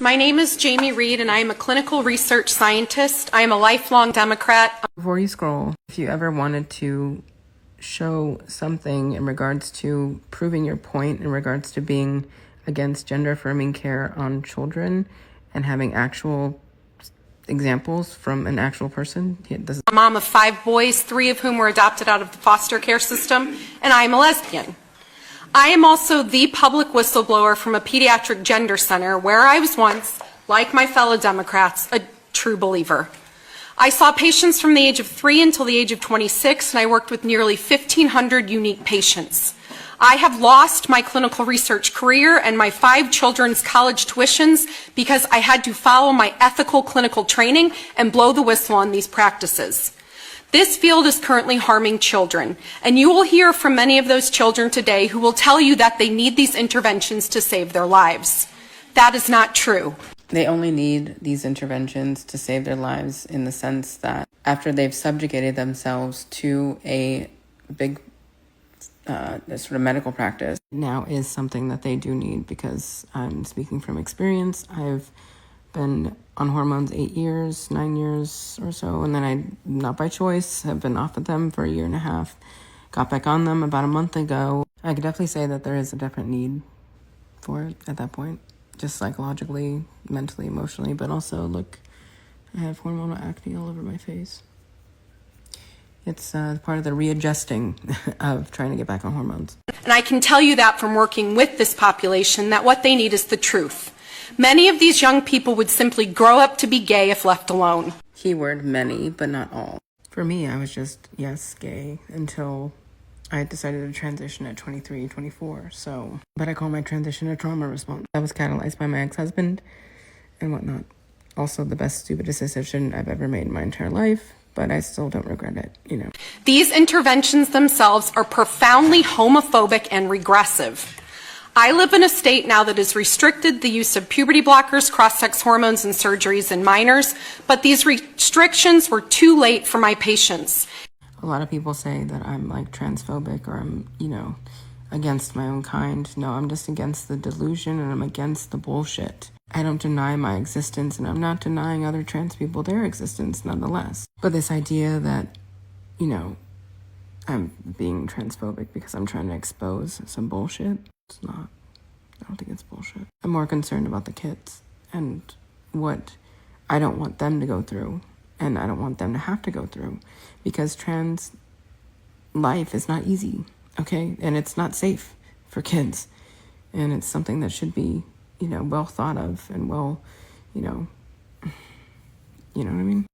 My name is Jamie Reed, and I am a clinical research scientist. I am a lifelong Democrat. Before you scroll, if you ever wanted to show something in regards to proving your point in regards to being against gender-affirming care on children and having actual examples from an actual person. I'm a mom of 5 boys, 3 of whom were adopted out of the foster care system, and I am a lesbian. I am also the public whistleblower from a pediatric gender center where I was once, like my fellow Democrats, a true believer. I saw patients from the age of 3 until the age of 26, and I worked with nearly 1,500 unique patients. I have lost my clinical research career and my 5 children's college tuitions because I had to follow my ethical clinical training and blow the whistle on these practices. This field is currently harming children, and you will hear from many of those children today who will tell you that they need these interventions to save their lives. That is not true. They only need these interventions to save their lives in the sense that after they've subjugated themselves to a big sort of medical practice, now is something that they do need, because I'm speaking from experience. I've been on hormones 9 years or so, and then I, not by choice, have been off of them for 1.5 years, got back on them about a month ago. I could definitely say that there is a definite need for it at that point, just psychologically, mentally, emotionally, but also, look, I have hormonal acne all over my face. It's part of the readjusting of trying to get back on hormones. And I can tell you that from working with this population, that what they need is the truth. Many of these young people would simply grow up to be gay if left alone. Keyword many, but not all. For me, I was just, yes, gay until I decided to transition at 23, 24. So, but I call my transition a trauma response. That was catalyzed by my ex-husband and whatnot. Also the best, stupidest decision I've ever made in my entire life, but I still don't regret it, you know. These interventions themselves are profoundly homophobic and regressive. I live in a state now that has restricted the use of puberty blockers, cross-sex hormones, and surgeries in minors, but these restrictions were too late for my patients. A lot of people say that I'm like transphobic, or I'm, against my own kind. No, I'm just against the delusion, and I'm against the bullshit. I don't deny my existence, and I'm not denying other trans people their existence nonetheless. But this idea that, I'm being transphobic because I'm trying to expose some bullshit, it's not. I don't think it's bullshit. I'm more concerned about the kids and what I don't want them to go through, and I don't want them to have to go through, because trans life is not easy, okay? And it's not safe for kids. And it's something that should be, well thought of and well, you know what I mean?